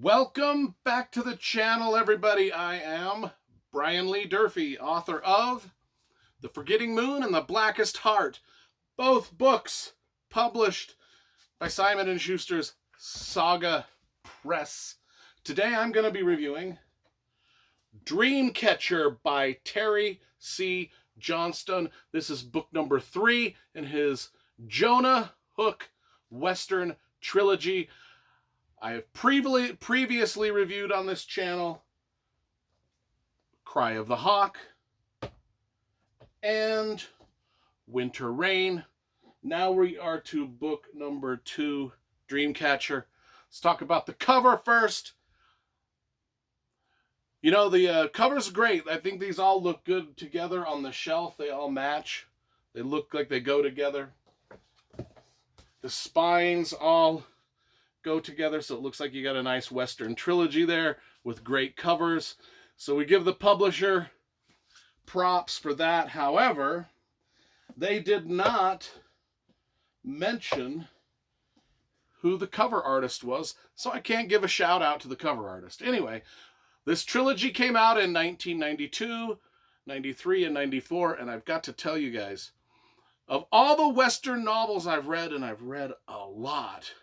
Welcome back to the channel, everybody. I am Brian Lee Durfee, author of The Forgetting Moon and The Blackest Heart, both books published by Simon & Schuster's Saga Press. Today I'm going to be reviewing Dreamcatcher by Terry C. Johnston. This is book number 3 in his Jonah Hook Western trilogy. I have previously reviewed on this channel Cry of the Hawk and Winter Rain. Now we are to book number 2, Dreamcatcher. Let's talk about the cover first. You know, the cover's great. I think these all look good together on the shelf. They all match. They look like they go together. The spines all go together, so it looks like you got a nice Western trilogy there with great covers. So we give the publisher props for that. However, they did not mention who the cover artist was, so I can't give a shout out to the cover artist. Anyway, this trilogy came out in 1992, 93, and 94, and I've got to tell you guys, of all the Western novels I've read, and I've read a lot,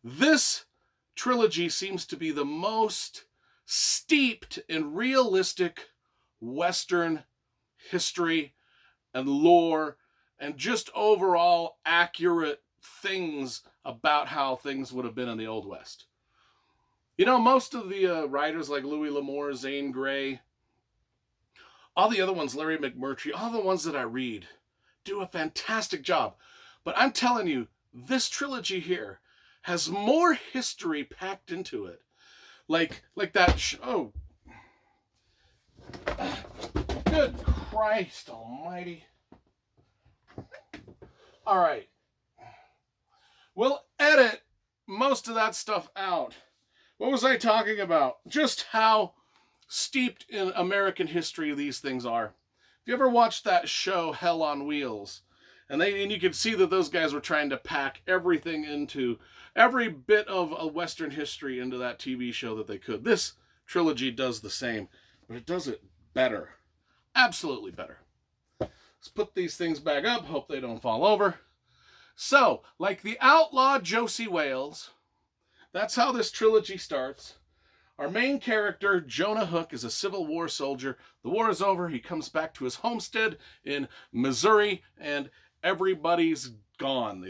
this trilogy seems to be the most steeped in realistic Western history and lore and just overall accurate things about how things would have been in the Old West. You know, most of the writers like Louis L'Amour, Zane Grey, all the other ones, Larry McMurtry, all the ones that I read do a fantastic job. But I'm telling you, this trilogy here has more history packed into it. Like that oh. Good Christ almighty. All right. We'll edit most of that stuff out. What was I talking about? Just how steeped in American history these things are. If you ever watched that show, Hell on Wheels, and you could see that those guys were trying to pack everything into every bit of a Western history into that TV show that they could. This trilogy does the same, but it does it better. Absolutely better. Let's put these things back up. Hope they don't fall over. So, like the outlaw Josie Wales, that's how this trilogy starts. Our main character, Jonah Hook, is a Civil War soldier. The war is over. He comes back to his homestead in Missouri, and everybody's gone.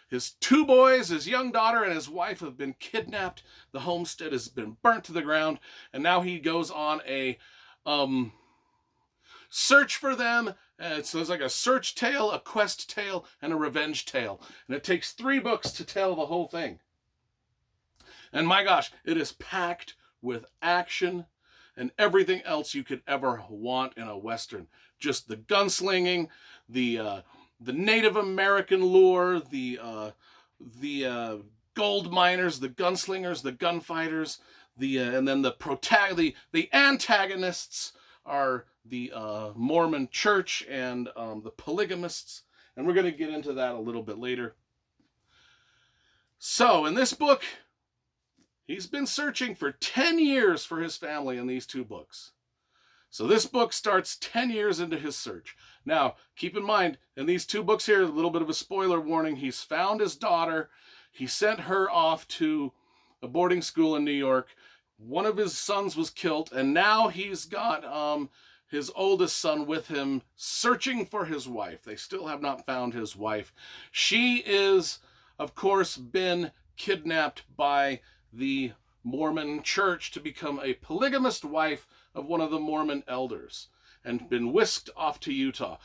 His 2 boys, his young daughter, and his wife have been kidnapped. The homestead has been burnt to the ground, and now he goes on a search for them. So there's like a search tale, a quest tale, and a revenge tale. And it takes 3 books to tell the whole thing. And my gosh, it is packed with action and everything else you could ever want in a Western. Just the gunslinging, the Native American lore, the gold miners, the gunslingers, the gunfighters, and then the antagonists are the Mormon Church and the polygamists, and we're going to get into that a little bit later. So in this book, he's been searching for 10 years for his family in these 2 books. So this book starts 10 years into his search. Now, keep in mind, in these 2 books here, a little bit of a spoiler warning, he's found his daughter. He sent her off to a boarding school in New York. One of his sons was killed, and now he's got his oldest son with him searching for his wife. They still have not found his wife. She is, of course, been kidnapped by the Mormon Church to become a polygamist wife of one of the Mormon elders and been whisked off to Utah.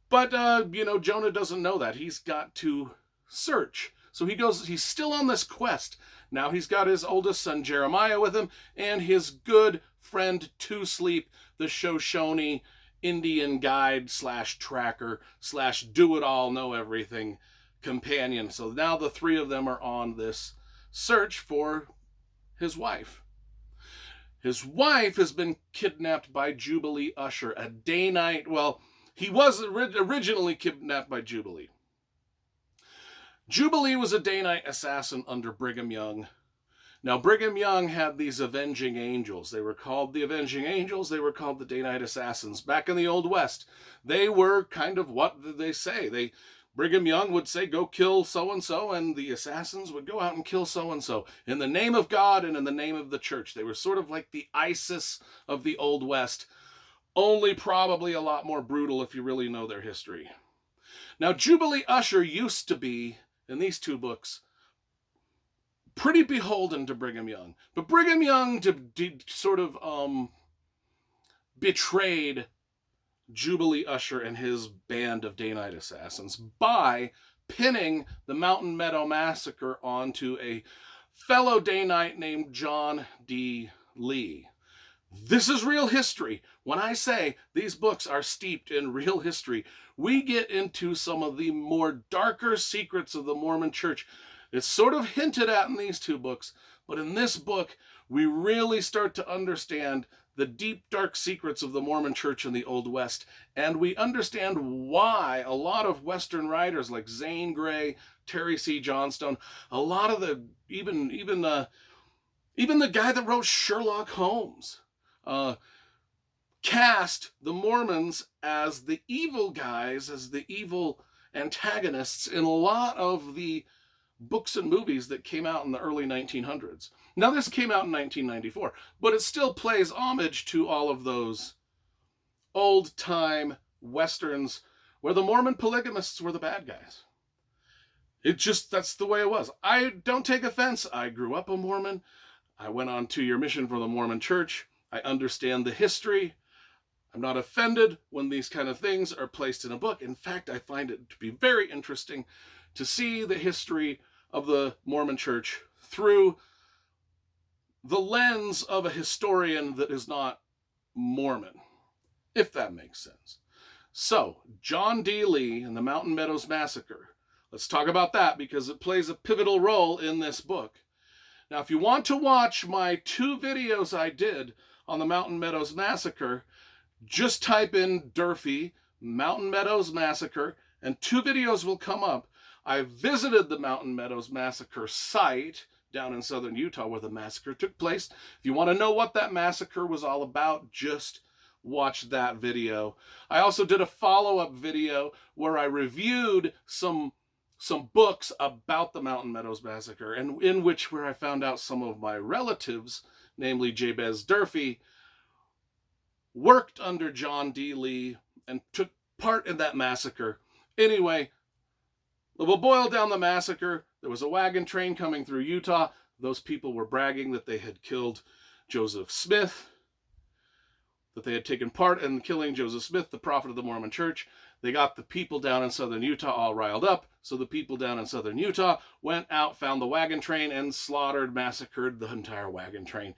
But, Jonah doesn't know that. He's got to search. So he's still on this quest. Now he's got his oldest son, Jeremiah, with him, and his good friend, Two Sleep, the Shoshone Indian guide / tracker / do-it-all, know-everything companion. So now the 3 of them are on this search for his wife. His wife has been kidnapped by Jubilee Usher, a day-night, well, he was originally kidnapped by Jubilee. Jubilee was a day-night assassin under Brigham Young. Now, Brigham Young had these avenging angels. They were called the avenging angels. They were called the day-night assassins. Back in the Old West, they were kind of, what did they say? Brigham Young would say, go kill so-and-so, and the assassins would go out and kill so-and-so in the name of God and in the name of the church. They were sort of like the ISIS of the Old West, only probably a lot more brutal if you really know their history. Now, Jubilee Usher used to be, in these two books, pretty beholden to Brigham Young. But Brigham Young sort of betrayed Jubilee Usher and his band of day-night assassins by pinning the Mountain Meadow Massacre onto a fellow day-night named John D. Lee. This is real history. When I say these books are steeped in real history, we get into some of the more darker secrets of the Mormon Church. It's sort of hinted at in these two books, but in this book, we really start to understand the deep, dark secrets of the Mormon Church in the Old West, and we understand why a lot of Western writers like Zane Grey, Terry C. Johnston, a lot of the, even the guy that wrote Sherlock Holmes, cast the Mormons as the evil guys, as the evil antagonists in a lot of the books and movies that came out in the early 1900s. Now, this came out in 1994, but it still plays homage to all of those old-time Westerns where the Mormon polygamists were the bad guys. That's the way it was. I don't take offense. I grew up a Mormon. I went on 2-year mission for the Mormon Church. I understand the history. I'm not offended when these kind of things are placed in a book. In fact, I find it to be very interesting to see the history of the Mormon Church through the lens of a historian that is not Mormon, if that makes sense. So, John D. Lee and the Mountain Meadows Massacre. Let's talk about that because it plays a pivotal role in this book. Now, if you want to watch my 2 videos I did on the Mountain Meadows Massacre, just type in Durfee, Mountain Meadows Massacre, and 2 videos will come up. I visited the Mountain Meadows Massacre site down in southern Utah where the massacre took place. If you want to know what that massacre was all about, just watch that video. I also did a follow-up video where I reviewed some books about the Mountain Meadows Massacre, and where I found out some of my relatives, namely Jabez Durfee, worked under John D. Lee and took part in that massacre. Anyway, we'll boil down the massacre. There was a wagon train coming through Utah. Those people were bragging that they had killed Joseph Smith, that they had taken part in killing Joseph Smith, the prophet of the Mormon Church. They got the people down in southern Utah all riled up. So the people down in southern Utah went out, found the wagon train, and massacred the entire wagon train.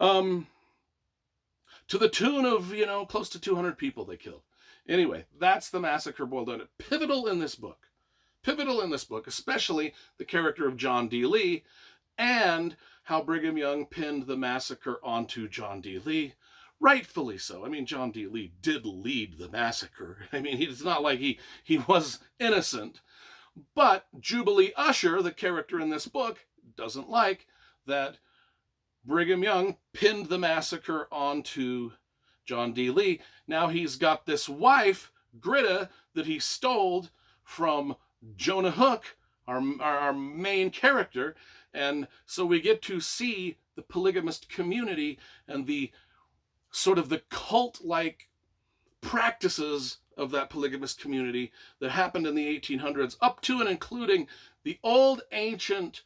To the tune of, close to 200 people they killed. Anyway, that's the massacre boiled down. Pivotal in this book, especially the character of John D. Lee and how Brigham Young pinned the massacre onto John D. Lee. Rightfully so. I mean, John D. Lee did lead the massacre. I mean, it's not like he was innocent. But Jubilee Usher, the character in this book, doesn't like that Brigham Young pinned the massacre onto John D. Lee. Now he's got this wife, Greta, that he stole from Jonah Hook, our main character. And so we get to see the polygamist community and the sort of the cult-like practices of that polygamist community that happened in the 1800s, up to and including the old ancient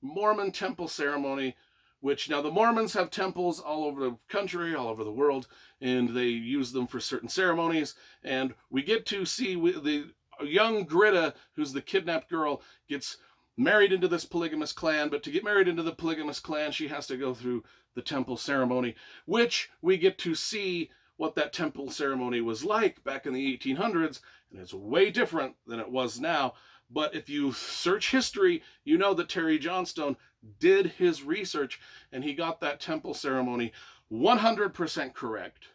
Mormon temple ceremony, which now the Mormons have temples all over the country, all over the world, and they use them for certain ceremonies. And we get to see the young Greta, who's the kidnapped girl, gets married into this polygamous clan, but to get married into the polygamous clan, she has to go through the temple ceremony, which we get to see what that temple ceremony was like back in the 1800s, and it's way different than it was now. But if you search history, you know that Terry Johnston did his research, and he got that temple ceremony 100% correct,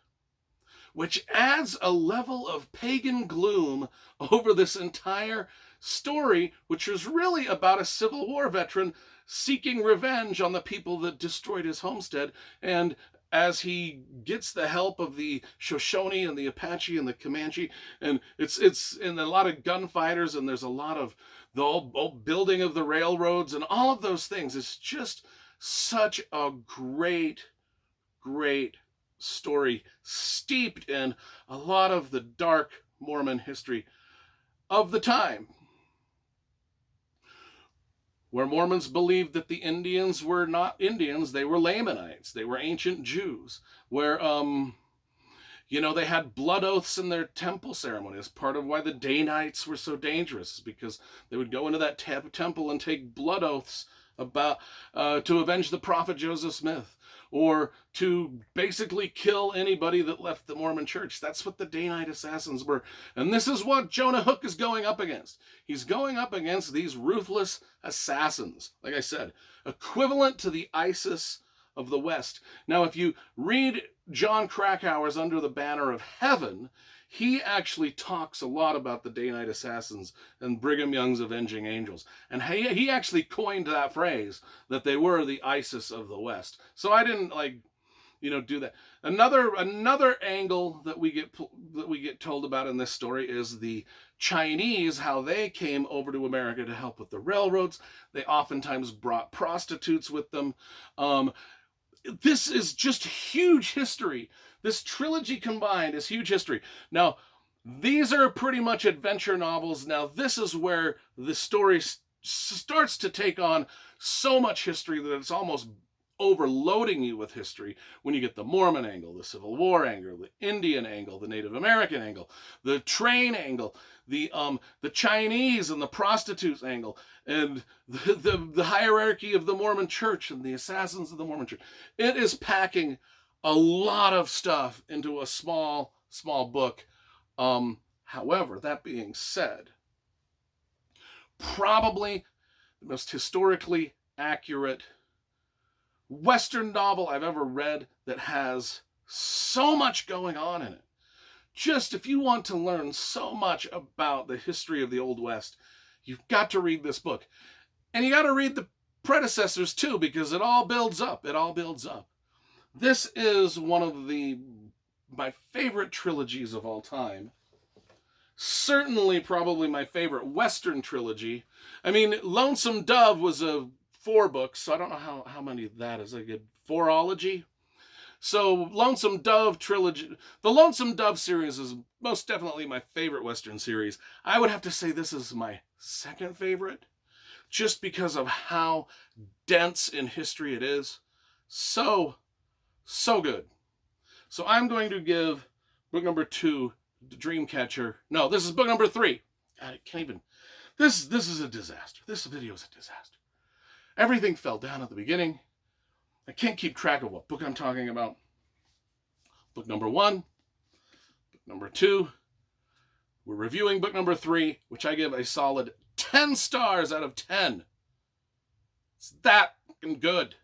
which adds a level of pagan gloom over this entire story, which is really about a Civil War veteran seeking revenge on the people that destroyed his homestead. And as he gets the help of the Shoshone and the Apache and the Comanche, and it's in a lot of gunfighters, and there's a lot of the old building of the railroads and all of those things. It's just such a great story, steeped in a lot of the dark Mormon history of the time, where Mormons believed that the Indians were not Indians, they were Lamanites, they were ancient Jews, where they had blood oaths in their temple ceremonies. Part of why the Danites were so dangerous, because they would go into that temple and take blood oaths about to avenge the prophet Joseph Smith, or to basically kill anybody that left the Mormon church. That's what the Danite assassins were. And this is what Jonah Hook is going up against. He's going up against these ruthless assassins, like I said, equivalent to the ISIS of the West. Now, if you read John Krakauer's Under the Banner of Heaven, he actually talks a lot about the Danite assassins and Brigham Young's avenging angels. And he actually coined that phrase, that they were the ISIS of the West. So I didn't do that. Another angle that we get told about in this story is the Chinese, how they came over to America to help with the railroads. They oftentimes brought prostitutes with them. This is just huge history. This trilogy combined is huge history. Now, these are pretty much adventure novels. Now, this is where the story starts to take on so much history that it's almost overloading you with history when you get the Mormon angle, the Civil War angle, the Indian angle, the Native American angle, the train angle, the Chinese and the prostitutes angle, and the hierarchy of the Mormon church and the assassins of the Mormon church. It is packing a lot of stuff into a small book. However, that being said, probably the most historically accurate Western novel I've ever read that has so much going on in it. Just if you want to learn so much about the history of the Old West, you've got to read this book. And you got to read the predecessors too, because it all builds up. It all builds up. This is one of my favorite trilogies of all time. Certainly probably my favorite Western trilogy. I mean, Lonesome Dove was 4 books, so I don't know how many that is. Like a 4ology. So Lonesome Dove trilogy, the Lonesome Dove series is most definitely my favorite Western series. I would have to say this is my second favorite, just because of how dense in history it is. So good. So I'm going to give book number 2, Dreamcatcher. No, this is book number 3. I can't even. This is a disaster. This video is a disaster. Everything fell down at the beginning. I can't keep track of what book I'm talking about. Book number 1, book number 2. We're reviewing book number 3, which I give a solid 10 stars out of 10. It's that fucking good.